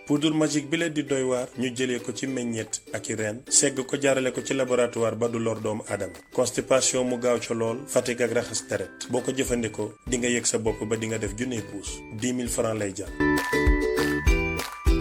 poudre magique bi leen di doy waar ñu jëlee ko ci meññeet ak i reen segg ko jaarale ko ci laboratoire ba du lor doomu aadama constipation mu gaaw ca lool fatigue ak raxas deret boo ko jëfandikoo di nga yëg sa bopp ba di nga def junne puus 10 000 francs lay jar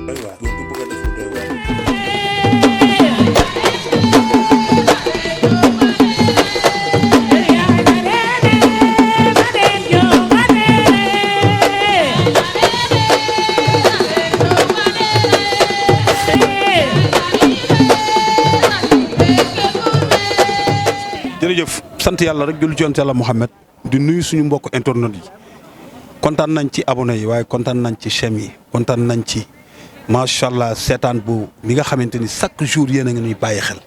doy waar góor gu bëgg a def lu doy waar. jërëjëf sant yàlla rek julli ci yonent yàlla Muhammad di nuyu suñu mbokk internet yi kontaan nañ ci abonné yi waaye kontaan nañ ci chaîne yi kontaan nañ ci macha allah seetaan bu mi nga xamante ni chaque jour yéen a ngi ñuy bàyyi xel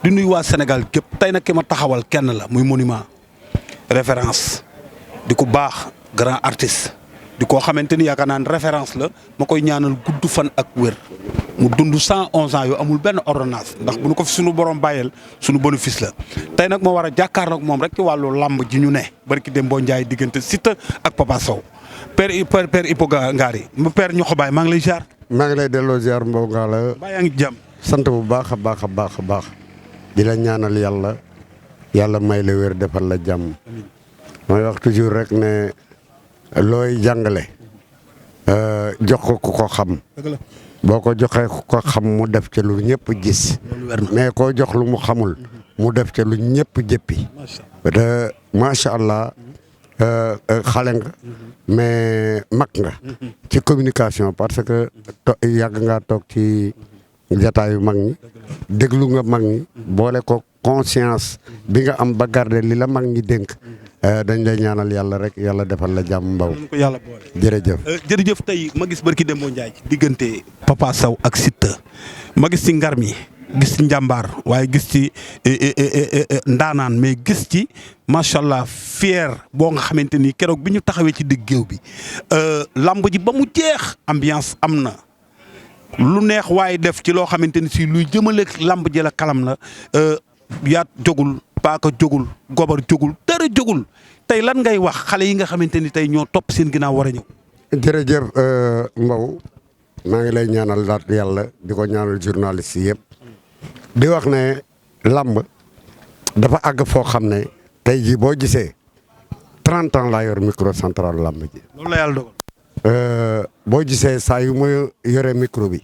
di nuyu waa Sénégal képp tey nag ki ma taxawal kenn la muy monument référence di ko baax grand artiste di koo xamante ni yaakaar naa ne référence la ma koy ñaanal gudd fan ak wér mu dund 111 ans yu amul benn ordonnance ndax bu nu ko fi suñu borom bàyyeel suñu bénéfice la tey nag moo war a jàkkaarloog moom rek ci wàllu làmb ji ñu ne barki Dembo Ndiaye diggante Siteu ak Papa Sow père Ipo Ngari père ñu xobaay maa ngi lay ziar. maa ngi lay delloo ziar Mbow Ngalla. mbaa yaa ngi jàmm. sant bu baax a baax a baax a baax di la ñaanal yàlla may la wér defal la jàmm. mooy wax toujours rek ne looy jàngale jox ko ku ko xam. boo ko joxee ku ko xam mu def ca lu ñëpp gis. mais koo jox lu mu xamul mu def ca lu ñëpp jëppi. te macha allah xale nga mais mag nga. ci communication parce que yàgg ngaa toog ci jataayu mag ñi déglu nga mag ñi boole ko conscience bi nga am ba garder li la mag ñi dénk. dañ lay ñaanal yàlla rek yàlla defal la jàmm Mbaw. ko yàlla boole jërëjëf. jërëjëf tey ma gis barki Dembo Ndiaye ci diggante Papa Sow ak Siteu ma gis ci ngar mi gis ci njàmbaar waaye gis ci ndaanaan mais gis ci macha allah fier boo nga xamante ni keroog bi ñu taxawee ci digg géew bi lamb ji ba mu jeex ambiance am na lu neex waaye def ci loo xamante ni si luy jëmale lamb ji la kalam la yaat jogul paaka jógul gobar jógul dara jógul tey lan ngay wax xale yi nga xamante ni tey ñoo topp seen ginnaaw war a ñëw. jërëjëf Mbow maa ngi lay ñaanal daal yàlla di ko ñaanal journaliste yi yëpp di wax ne làmb dafa àgg foo xam ne tey jii boo gisee 30 ans laa yor micro central làmb ji. loolu la yàlla dogal. boo gisee saa yu ma yore micro bi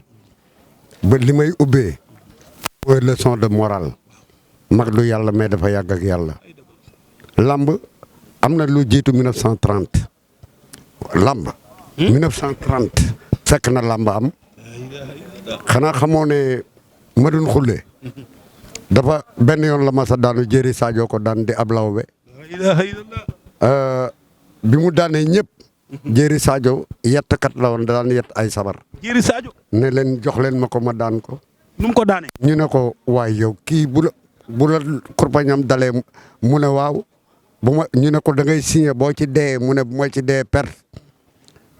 ba li may ubbee mooy leçon de morale. mag du yàlla mais dafa yàgg ak yàlla lamb am na lu jiitu 1930 lamb 1930 fekk na lamb am xanaa xamoo ne Madoune Khoule dafa benn yoon la ma sa daanu Jéeri Sadio ko daan di ab lawbe bi mu daanee ñëpp Jéeri Sadio yettkat la woon daan yett ay sabar Jéeri Sadio ne leen jox leen ma ko ma daan ko nu mu ko daanee ñu ne ko waay yow kii bu la kurpañam dalee mu ne waaw bu ma ñu ne ko da ngay signé boo ci dee mu ne bu ma ci dee perte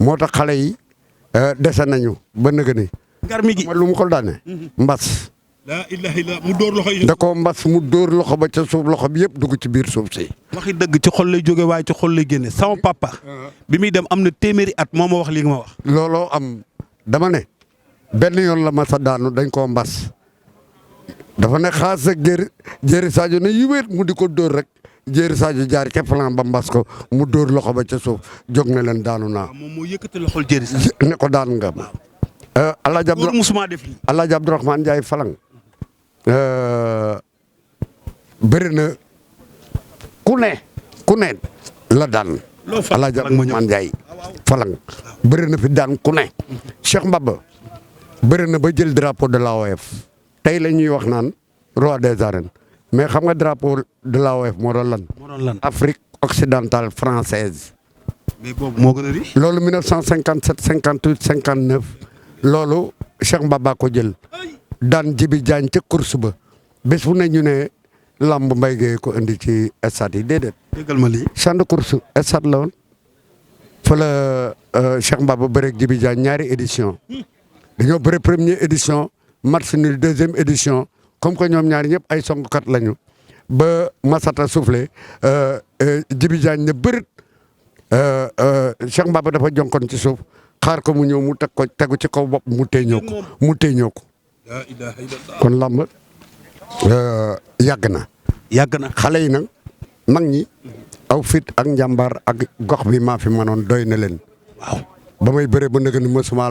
moo tax xale yi dese nañu ba nëgë ni ngar mi gi lu mu ko daane mbas la ilaha illa mu dóor loxo yi da ko mbas mu dóor loxo ba ca suuf loxo bi yëpp dugg ci biir suuf si waxi dëgg ci xol lay jóge waaye ci xol lay génne sama papa bi muy dem am na téeméeri at moo ma wax li nga ma wax looloo am dama ne benn yoon la ma sa daanu dañ koo mbas dafa ne xaas ak Jéeri Sadio ne yiwéet mu di ko dóor rek Jéeri Sadio jaar ca plan ba mbas ko mu dóor loxo ba ca suuf jóg ne leen daanu naa. moom moo yëkkati loxol Jéeri Sadio ne ko daan nga. Alaaji Abdourahmane Ndiaye Falang bëri na ku ne la daan. Alaaji Abdourahmane Ndiaye Falang bëri na fi daan ku ne. Cheikh Mbaba bëri na ba jël drapeau de l'AOF. tey la ñuy wax naan roi des arènes mais xam nga drapeau de l'AOF moo doon lan. Afrique occidentale française. mais boobu moo gën a riche. loolu 1957 58 59 loolu Cheikh Mbaba ko jël daan Jibi Jaañ ca course ba bés bu ne ñu ne lamb Mbaye Guèye ko indi ci stade yi déedéet. déggal ma lii. champ de course stade la woon fa la Cheikh Mbaba bëreeg Jibi Jaañ ñaari édition dañoo bëre première édition. match nul deuxième édition comme que ñoom ñaari ñëpp ay songkat lañu ba Masata soufflé Jibi Jaañ ne bërit Cheikh Mbaba dafa jonkon ci suuf xaar ko mu ñëw mu tegu ci kaw bopp mu téeñoo ko kon làmb yàgg na xale yi nag mag ñi aw fit ak njàmbaar ak gox bi maa fi mënoon doy na leen waaw ba may bëree ba nëgë ni ma sama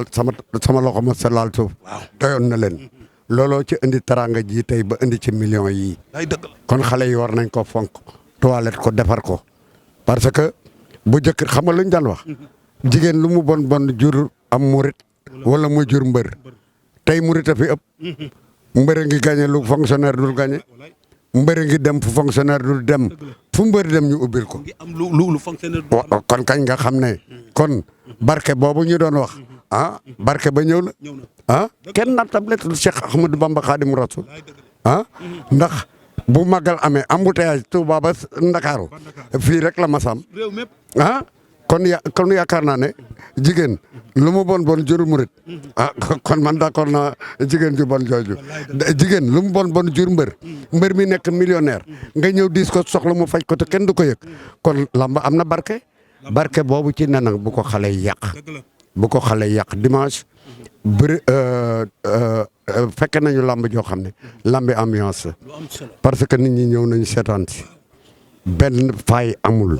loxo ma sa laal suuf doyoon na leen looloo ci indi taranga ji tey ba indi ci millions yi kon xale yi war nañ ko fonk toilette ko defar ko parce que bu jëkk xam nga lu ñu daan wax jigéen lu mu bon jur am murit wala mu jur mbër tey murit a fi ëpp mbër ngi gagné lu fonctionnaire dul gagné mbër ngi dem fu fonctionnaire dul dem fu mbër dem ñu ubbil ko kon kañ nga xam ne kon barke boobu ñu doon wax barke ba ñëw na kenn nattabletul Cheikh Ahmadou Bamba Khadim Rasoul ndax bu màggal amee embouteillage Touba ba Ndakaaru fii rek la masam kon yaakaar naa ne jigéen lu mu bon jur murit kon man d'accord naa jigéen ju bon jooju jigéen lu mu bon jur mbër mi nekk millionnaire nga ñëw diis ko soxla mu faj ko te kenn du ko yëg kon lamba am na barke boobu ci ne nag bu ko xale yàq dimanche bëri fekke nañu lamb joo xam ne lambi ambiance parce que nit ñi ñëw nañu seetaan si benn fay amul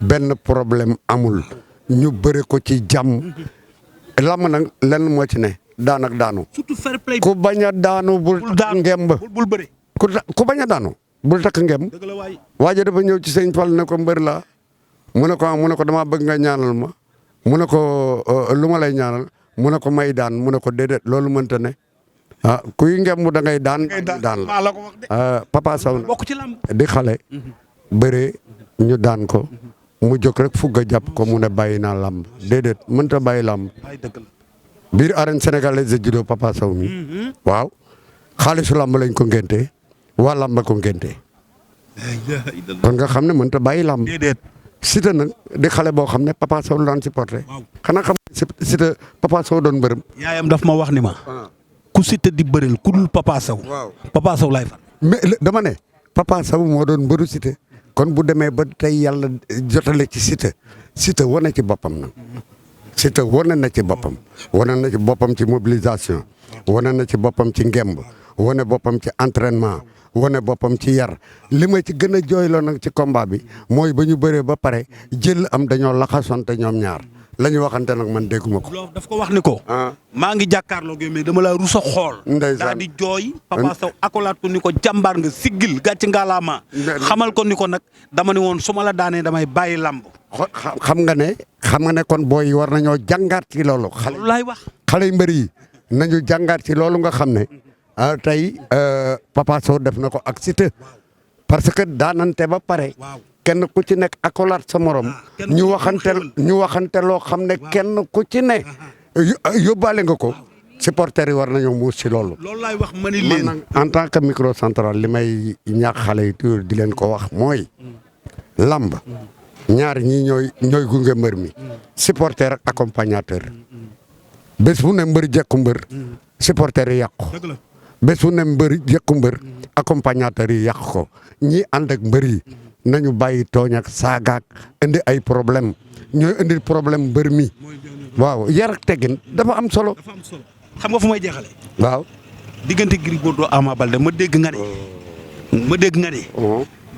benn problème amul ñu bëri ko ci jàmm lamb nag lenn moo ci ne daan ak daanu ku bañ a daanu bul takk ngemb ku bañ a daanu bul takk ngemb waaye dafa ñëw ci sëñ Fall ne ko mbër la mu ne ko dama bëgg nga ñaanal ma mu ne ko lu ma lay ñaanal mu ne ko may daan mu ne ko déedéet loolu mënta ne kuy ngemb da ngay daan la Papa Sow di xale bëre ñu daan ko mu jóg rek fugg a jàpp ko mu ne bàyyi naa làmb déedéet mënta bàyyi làmb biir arène sénégalaise de judo Papa Sow mi waaw xaalisu làmb lañ ko ngénte waa làmb ko ngénte kon nga xam ne mënta bàyyi làmb Siteu nag di xale boo xam ne Papa Sow la daan supporté xanaa xam Siteu Papa Sow doon mbërëm yaayam daf ma wax ni ma ku Siteu di bëril ku dul Papa Sow Papa Sow laay far mais dama ne Papa Sow moo doon mbëru Siteu kon bu demee ba tey yàlla jotale ci Siteu wane ci boppam nag Siteu wane na ci boppam ci mobilisation wane na ci boppam ci ngemb wane boppam ci entraînement wane boppam ci yar li ma ci gën a jooyloo nag ci combat bi mooy ba ñu bëree ba pare jël am dañoo laxasonte ñoom ñaar la ñu waxante nag man dégguma ko. loolu daf ko wax ni ko. maa ngi jàkkaarloo gi mais dama la rus a xool. daal di jooy. Papa Sow akolaat ko ni ko jàmbaar nga siggil gàcc ngalaama. xamal ko ni ko nag dama ne woon su ma la daanee damay bàyyi lamb. xam nga ne kon booy war nañoo jàngaat ci loolu. loolu laay wax. xale yu mbër yi nañu jàngaat ci loolu nga xam ne. tey Papa Sow def na ko ak Siteu parce que daanante ba pare kenn ku ci nekk akolaat sa morom ñu waxante loo xam ne kenn ku ci ne yóbbaale nga ko supporters yi war nañoo muus ci loolu. loolu laay wax ma ni leen man en tant que micro central li may ñaax xale yi toujours di leen ko wax mooy lamb ñaar ñii ñooy gunge mbër mi supporter ak accompagnateur bés bu ne mbër jekku mbër supporters yi yàqu. bés bu ne mbër jëkku mbër accompagnateur yi yàq ko ñi ànd ak mbër yi nañu bàyyi tooñ ak saagaak indi ay problème ñooy indi problème mbër mi waaw yar ak teggin dafa am solo. xam nga fu may jeexale waaw diggante Gris Bordeaux Ama Baldé ma dégg nga ne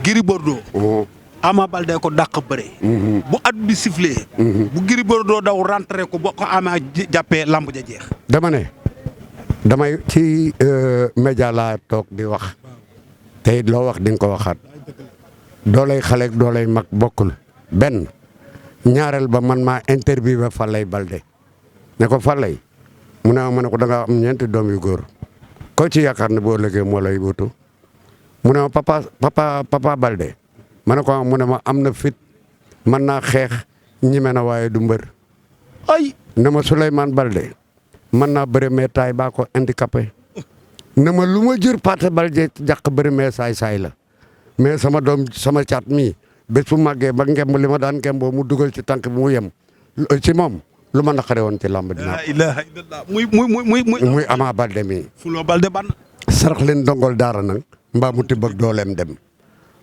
Gris Bordeaux Ama Baldé ko dàq bëre bu at bi sifflé bu Gris Bordeaux daw rentré ko boo ko Ama jàppee lamb ja jeex damay ci média laa toog di wax te loo wax di nga ko waxaat doolay xale ak doolay mag bokkul benn ñaareel ba man maa interviewé Falaye Baldé ne ko Falaye mu ne ma ne ko da nga am ñeenti doom yu góor ko ci yaakaar ne boo ëllëgee moo lay wutu mu ne ma papa Baldé ma ne ko mu ne ma am na fit mën naa xeex ñime na waaye du mbër ay ne ma Souleymane Baldé mën naa bëri mais taay baa ko handicapé ne ma lu ma jur Pathé Baldé jàq bëri mais saay la mais sama doom sama caat mii bés bu màggee ba ngemb li ma daan ngemboo mu dugal ci tànk bi mu yem ci moom lu ma naqare woon ci làmb dinaa la ilaha illallah muy Ama Baldé mii Fuloo Baldé ban sarax leen dongol daara nag mbaa mu tibb ak dooleem dem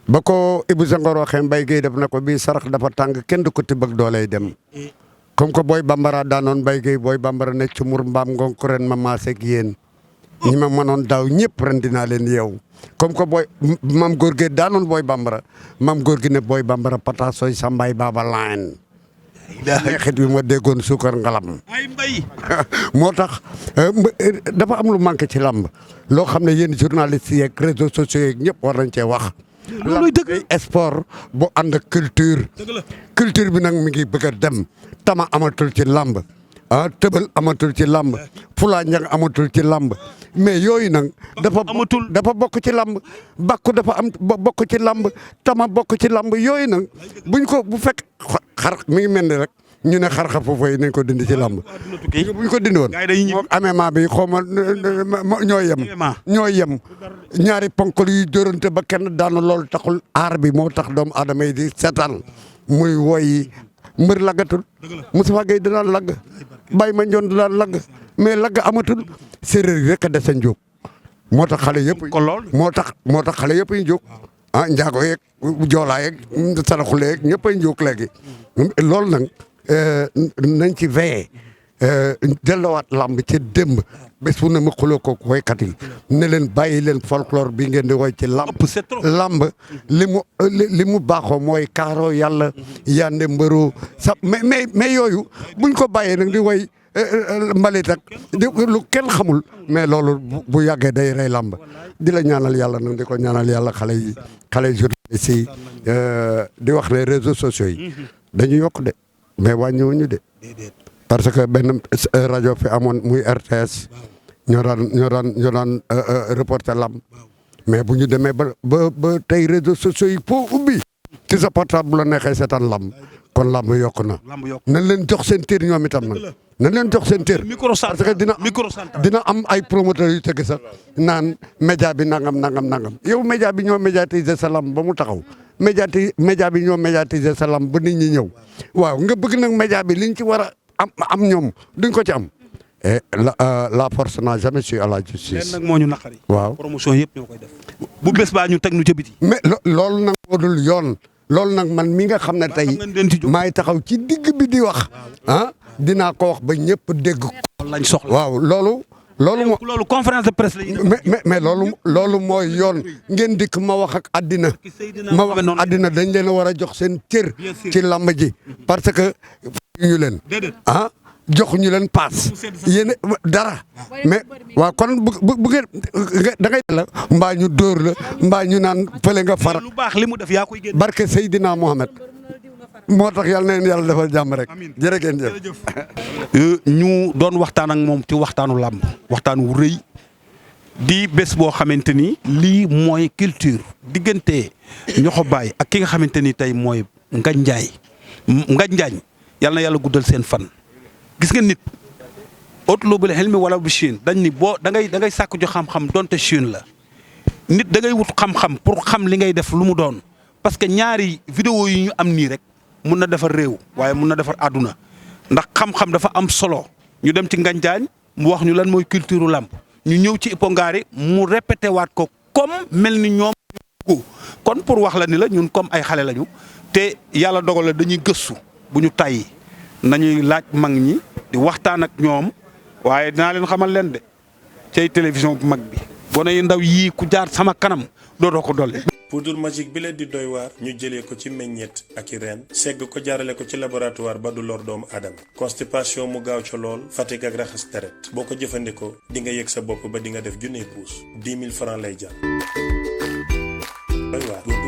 ba ko Ibou Senghor waxee Mbaye Guèye def na ko bii sarax dafa tàng kenn du ko tibb ak dooley dem comme que booy bambara daanoon bay gay booy bambara ne cumur mbaam ngonk ren ma maaseeg yéen ñi ma mënoon daaw ñëpp ren dinaa leen yeew comme que booy mam góor gi daanoon booy bambara mam góor gi ne booy bambara pata sooy sambaay baaba laan xet bi ma déggoon suukar ngalam ay mbay moo tax dafa am lu manqué ci làmb loo xam ne yéen journalistes yeeg réseaux sociaux yeeg ñëpp war nañ cee wax looluy dëgg sport bu ànd ak culture culture bi nag mi ngi bëgg a dem tama amatul ci làmb tëbal amatul ci làmb fulaa ñang amatul ci làmb mais yooyu nag dafa bokk ci làmb bàkku dafa am bokk ci làmb tama bokk ci làmb yooyu nag buñ ko bu fekk xar mi ngi mel ni rek ñu ne xar-xar foofu yi nañ ko dindi ci làmb buñ ko dindi woon moom MMA bi xaw ma ñoo yem ñaari ponkal yu dóorante ba kenn daanu loolu taxul aar bi moo tax doomu aadama yi di seetaan muy woy mbër laggatul Moustapha Gueye da daan lagg Baye Mandione da daan lagg mais lagg amatul séeréer yi rek a dese njóog moo tax xale yëpp moo tax xale yëpp ñu jóg njaago yeeg joolaa yeeg saraxule yeeg ñëpp ay njóog léegi loolu nag nañ ci veillé dellowaat làmb ci démb bés bu ne ma xuloo ko woykat yi ne leen bàyyi leen folklore bi ngeen di woy ci làmb li mu baaxoo mooy kaaroo yàlla yande mbëroo sa mais yooyu buñ ko bàyyee nag di woy mbalit ak lu kenn xamul mais loolu bu yàggee day rey làmb di la ñaanal yàlla nag di ko ñaanal yàlla xale yi journalistes yi di wax ne réseaux sociaux yi dañu yokk de mais wàññiwuñu de parce que benn rajo fi amoon muy RTS ñoo daan reporter lamb mais bu ñu demee ba tey réseaux sociaux yi foo ubbi ci sa portable bu la neexee seetaan lamb kon lamb yokku na nañ leen jox seen cër ñoom itam nag nañ leen jox seen cër parce que dina am ay promoteurs yu tëgg sax naan média bi nangam yow média bi ñoo médiatiser sa lamb ba mu taxaw média bi ñoo médiatiser sa lamb ba nit ñi ñëw waaw nga bëgg nag média bi liñ ci war a am ñoom duñ ko ci am et la force n'a jamais su à la justice. leen nag moo ñu naqari. waaw promotion yëpp ñoo koy def. bu bés baa ñu teg ñu ca biti. mais loolu nag moo dul yoon loolu nag man mi nga xam ne tey maay taxaw ci digg bi di wax dinaa ko wax ba ñëpp dégg ko. lañ soxla waaw loolu conférence de presse la mais loolu mooy yoon ngeen dikk ma wax ak àddina ma wax àddina dañ leen a war a jox seen cër ci làmb ji parce que ñu leen jox ñu leen paas yéen dara mais waaw kon bu ngeen da ngay la mbaa ñu dóor la mbaa ñu naan fële nga far lu baax li mu def yaa koy génn barke Seydina Mohamed moo tax yàlla na leen yàlla defal jàmm rek jërëjëf ñu doon waxtaan ak moom ci waxtaanu làmb waxtaan wu rëy di bés boo xamante ni lii mooy culture diggante ñoxo baay ak ki nga xamante ni tey mooy Ngagne Ndiaye yàlla na yàlla guddal seen fan gis nga nit utlubul ilmi wala bi Chine dañ ni boo da ngay sàkk jo xam-xam donte Chine la nit da ngay wut xam-xam pour xam li ngay def lu mu doon parce que ñaari vidéo yi ñu am nii rek mun na defar réew waaye mun na defar àdduna ndax xam-xam dafa am solo ñu dem ci Ngagne Ndiaye mu wax ñu lan mooy culture làmb ñu ñëw ci Ipongari mu répété waat ko comme mel ni ñoom kon pour wax la ni la ñun comme ay xale lañu te yàlla dogal la dañuy gëstu bu ñu tàyyi nañuy laaj mag ñi di waxtaan ak ñoom waaye dinaa leen xamal leen de cay télévision bu mag bi gone yu ndaw yii ku jaar sama kanam dootoo ko dolli. poudre magique bi leen di doy waar ñu jëlee ko ci meññeet ak i reen segg ko jaarale ko ci laboratoire ba du lor doomu aadama constipation mu gaaw ca lool fatigue ak raxas deret boo ko jëfandikoo di nga yëg sa bopp ba di nga def junne puus 10 000 francs lay jar doy waar